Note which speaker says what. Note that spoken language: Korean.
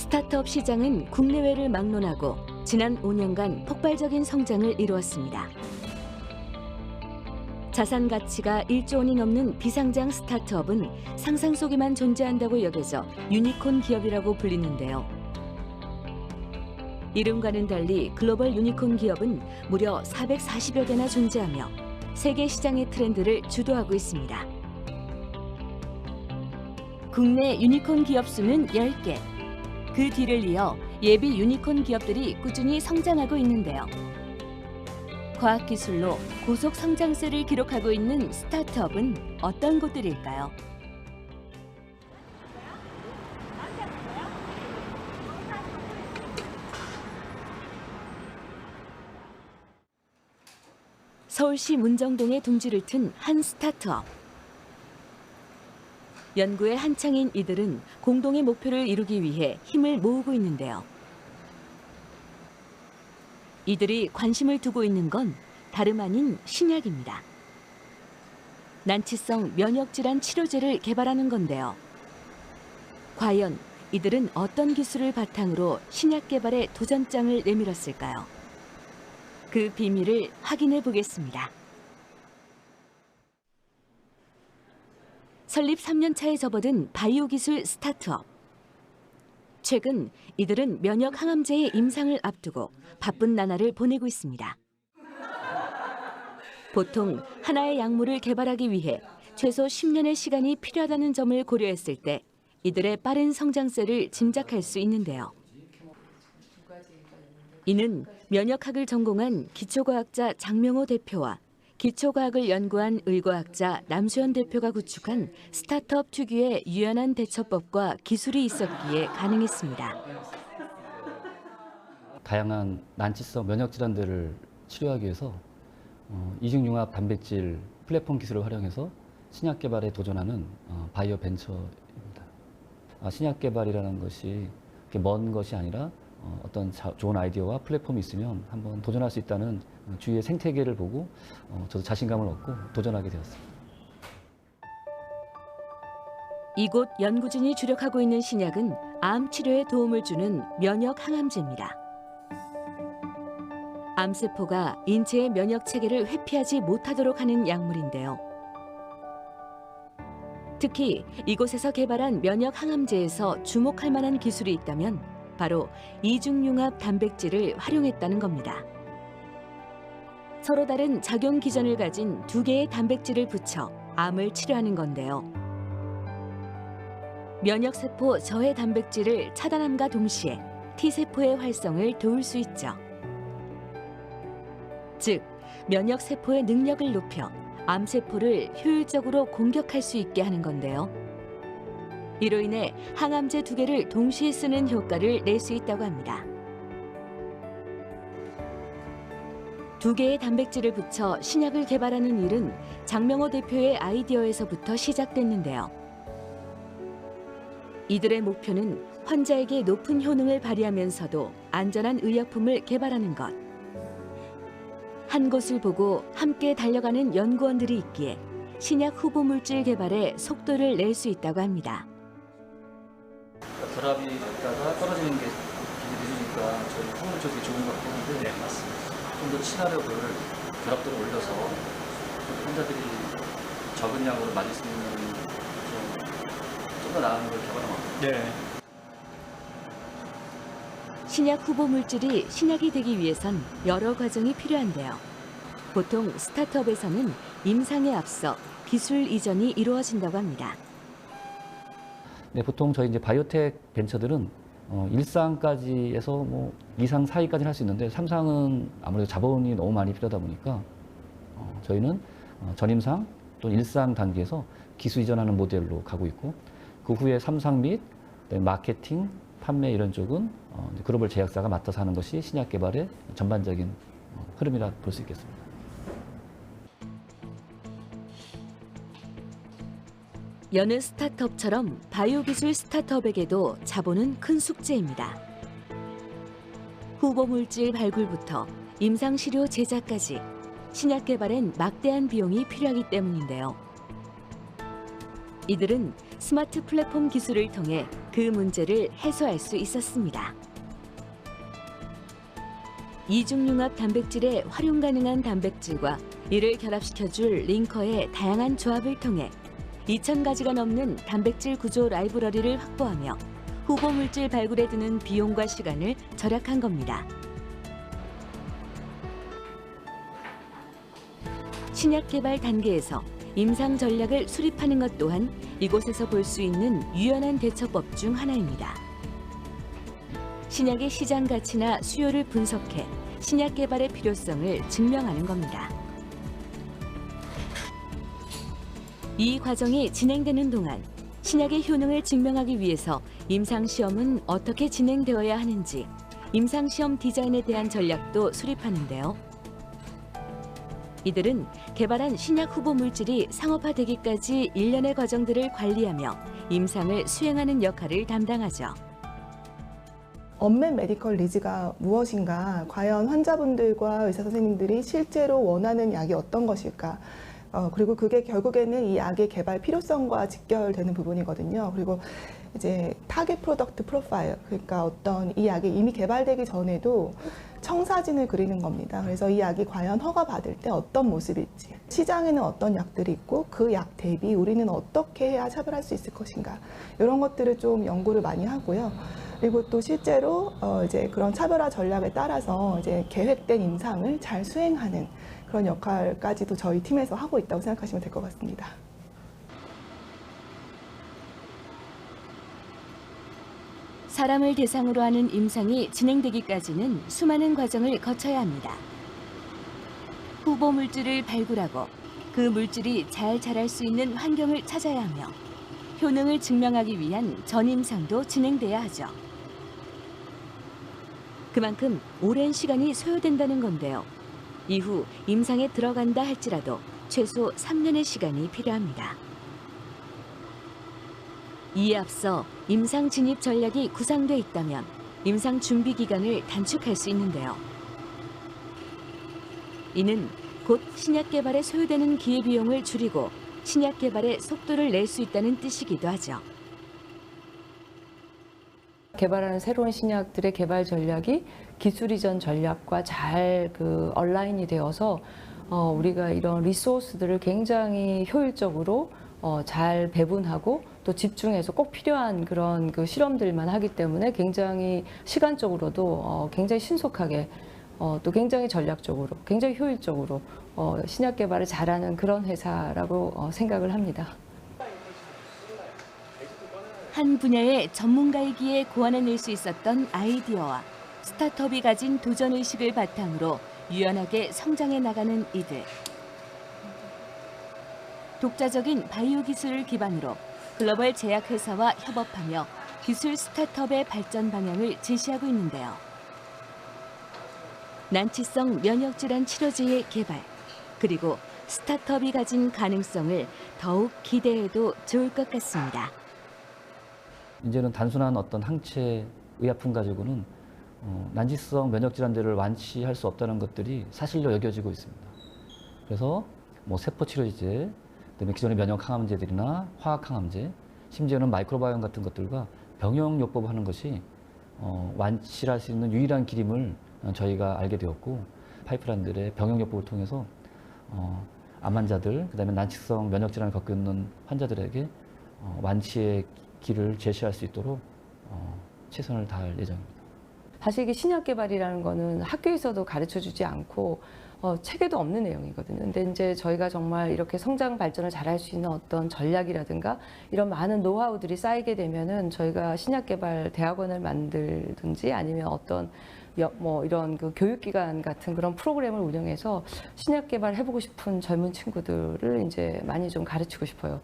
Speaker 1: 스타트업 시장은 국내외를 막론하고 지난 5년간 폭발적인 성장을 이루었습니다. 자산 가치가 1조 원이 넘는 비상장 스타트업은 상상 속에만 존재한다고 여겨져 유니콘 기업이라고 불리는데요. 이름과는 달리 글로벌 유니콘 기업은 무려 440여 개나 존재하며 세계 시장의 트렌드를 주도하고 있습니다. 국내 유니콘 기업 수는 10개. 그 뒤를 이어 예비 유니콘 기업들이 꾸준히 성장하고 있는데요. 과학기술로 고속 성장세를 기록하고 있는 스타트업은 어떤 곳들일까요? 서울시 문정동에 둥지를 튼 한 스타트업. 연구에 한창인 이들은 공동의 목표를 이루기 위해 힘을 모으고 있는데요. 이들이 관심을 두고 있는 건 다름 아닌 신약입니다. 난치성 면역질환 치료제를 개발하는 건데요. 과연 이들은 어떤 기술을 바탕으로 신약 개발에 도전장을 내밀었을까요? 그 비밀을 확인해 보겠습니다. 설립 3년 차에 접어든 바이오 기술 스타트업. 최근 이들은 면역 항암제의 임상을 앞두고 바쁜 나날을 보내고 있습니다. 보통 하나의 약물을 개발하기 위해 최소 10년의 시간이 필요하다는 점을 고려했을 때 이들의 빠른 성장세를 짐작할 수 있는데요. 이는 면역학을 전공한 기초과학자 장명호 대표와 기초과학을 연구한 의과학자 남수현 대표가 구축한 스타트업 특유의 유연한 대처법과 기술이 있었기에 가능했습니다.
Speaker 2: 다양한 난치성 면역 질환들을 치료하기 위해서 이중융합 단백질 플랫폼 기술을 활용해서 신약 개발에 도전하는 바이오 벤처입니다. 신약 개발이라는 것이 먼 것이 아니라 어떤 좋은 아이디어와 플랫폼이 있으면 한번 도전할 수 있다는 주위의 생태계를 보고 저도 자신감을 얻고 도전하게 되었습니다.
Speaker 1: 이곳 연구진이 주력하고 있는 신약은 암 치료에 도움을 주는 면역 항암제입니다. 암세포가 인체의 면역 체계를 회피하지 못하도록 하는 약물인데요. 특히 이곳에서 개발한 면역 항암제에서 주목할 만한 기술이 있다면 바로 이중융합 단백질을 활용했다는 겁니다. 서로 다른 작용 기전을 가진 두 개의 단백질을 붙여 암을 치료하는 건데요. 면역세포 저해 단백질을 차단함과 동시에 T세포의 활성을 도울 수 있죠. 즉, 면역세포의 능력을 높여 암세포를 효율적으로 공격할 수 있게 하는 건데요. 이로 인해 항암제 두 개를 동시에 쓰는 효과를 낼 수 있다고 합니다. 두 개의 단백질을 붙여 신약을 개발하는 일은 장명호 대표의 아이디어에서부터 시작됐는데요. 이들의 목표는 환자에게 높은 효능을 발휘하면서도 안전한 의약품을 개발하는 것. 한 곳을 보고 함께 달려가는 연구원들이 있기에 신약 후보 물질 개발에 속도를 낼 수 있다고 합니다.
Speaker 3: 결합이 됐다가 떨어지는 게 느리니까 저희 후보 쪽이 좋은 것 같긴 한데 네, 맞습니다. 좀 더 친화력을 결합도를 올려서 환자들이 적은 양으로 맞을 수 있는 좀 더 나은 걸 개발한 것 같아요. 네.
Speaker 1: 신약 후보 물질이 신약이 되기 위해선 여러 과정이 필요한데요. 보통 스타트업에서는 임상에 앞서 기술 이전이 이루어진다고 합니다.
Speaker 2: 네, 보통 저희 이제 바이오텍 벤처들은 1상까지 해서 2상, 4위까지는 할 수 있는데 3상은 아무래도 자본이 너무 많이 필요하다 보니까 저희는 전임상 또는 1상 단계에서 기술 이전하는 모델로 가고 있고 그 후에 3상 및 마케팅, 판매 이런 쪽은 글로벌 제약사가 맡아서 하는 것이 신약 개발의 전반적인 흐름이라 볼 수 있겠습니다.
Speaker 1: 여느 스타트업처럼 바이오 기술 스타트업에게도 자본은 큰 숙제입니다. 후보 물질 발굴부터 임상 시료 제작까지 신약 개발엔 막대한 비용이 필요하기 때문인데요. 이들은 스마트 플랫폼 기술을 통해 그 문제를 해소할 수 있었습니다. 이중융합 단백질의 활용 가능한 단백질과 이를 결합시켜줄 링커의 다양한 조합을 통해 2,000가지가 넘는 단백질 구조 라이브러리를 확보하며 후보 물질 발굴에 드는 비용과 시간을 절약한 겁니다. 신약 개발 단계에서 임상 전략을 수립하는 것 또한 이곳에서 볼 수 있는 유연한 대처법 중 하나입니다. 신약의 시장 가치나 수요를 분석해 신약 개발의 필요성을 증명하는 겁니다. 이 과정이 진행되는 동안 신약의 효능을 증명하기 위해서 임상시험은 어떻게 진행되어야 하는지 임상시험 디자인에 대한 전략도 수립하는데요. 이들은 개발한 신약 후보 물질이 상업화되기까지 일련의 과정들을 관리하며 임상을 수행하는 역할을 담당하죠.
Speaker 4: 언맷 메디컬 니즈가 무엇인가, 과연 환자분들과 의사 선생님들이 실제로 원하는 약이 어떤 것일까, 그리고 그게 결국에는 이 약의 개발 필요성과 직결되는 부분이거든요. 그리고 이제 타겟 프로덕트 프로파일, 그러니까 어떤 이 약이 이미 개발되기 전에도 청사진을 그리는 겁니다. 그래서 이 약이 과연 허가받을 때 어떤 모습일지, 시장에는 어떤 약들이 있고 그 약 대비 우리는 어떻게 해야 차별할 수 있을 것인가, 이런 것들을 좀 연구를 많이 하고요. 그리고 또 실제로 이제 그런 차별화 전략에 따라서 이제 계획된 임상을 잘 수행하는 그런 역할까지도 저희 팀에서 하고 있다고 생각하시면 될 것 같습니다.
Speaker 1: 사람을 대상으로 하는 임상이 진행되기까지는 수많은 과정을 거쳐야 합니다. 후보 물질을 발굴하고 그 물질이 잘 자랄 수 있는 환경을 찾아야 하며 효능을 증명하기 위한 전임상도 진행돼야 하죠. 그만큼 오랜 시간이 소요된다는 건데요. 이후 임상에 들어간다 할지라도 최소 3년의 시간이 필요합니다. 이에 앞서 임상 진입 전략이 구상돼 있다면 임상 준비 기간을 단축할 수 있는데요. 이는 곧 신약 개발에 소요되는 기회비용을 줄이고 신약 개발에 속도를 낼 수 있다는 뜻이기도 하죠.
Speaker 5: 개발하는 새로운 신약들의 개발 전략이 기술 이전 전략과 잘 얼라인이 되어서 우리가 이런 리소스들을 굉장히 효율적으로 잘 배분하고 또 집중해서 꼭 필요한 그런 실험들만 하기 때문에 굉장히 시간적으로도 굉장히 신속하게 또 굉장히 전략적으로 굉장히 효율적으로 신약 개발을 잘하는 그런 회사라고 생각을 합니다.
Speaker 1: 한 분야의 전문가이기에 고안해낼 수 있었던 아이디어와 스타트업이 가진 도전의식을 바탕으로 유연하게 성장해 나가는 이들. 독자적인 바이오 기술을 기반으로 글로벌 제약회사와 협업하며 기술 스타트업의 발전 방향을 제시하고 있는데요. 난치성 면역질환 치료제의 개발, 그리고 스타트업이 가진 가능성을 더욱 기대해도 좋을 것 같습니다.
Speaker 2: 이제는 단순한 어떤 항체 의약품 가지고는 난치성 면역 질환들을 완치할 수 없다는 것들이 사실로 여겨지고 있습니다. 그래서 세포 치료제, 그다음에 기존의 면역 항암제들이나 화학 항암제, 심지어는 마이크로바이옴 같은 것들과 병용요법 하는 것이 완치를 할 수 있는 유일한 길임을 저희가 알게 되었고, 파이프라인들의 병용요법을 통해서 암 환자들, 그다음에 난치성 면역 질환을 겪고 있는 환자들에게 완치의 길을 제시할 수 있도록 최선을 다할 예정입니다.
Speaker 5: 사실 이게 신약 개발이라는 거는 학교에서도 가르쳐 주지 않고 책에도 없는 내용이거든요. 근데 이제 저희가 정말 이렇게 성장 발전을 잘할 수 있는 어떤 전략이라든가 이런 많은 노하우들이 쌓이게 되면은 저희가 신약 개발 대학원을 만들든지 아니면 어떤 이런 교육기관 같은 그런 프로그램을 운영해서 신약 개발 해보고 싶은 젊은 친구들을 이제 많이 좀 가르치고 싶어요.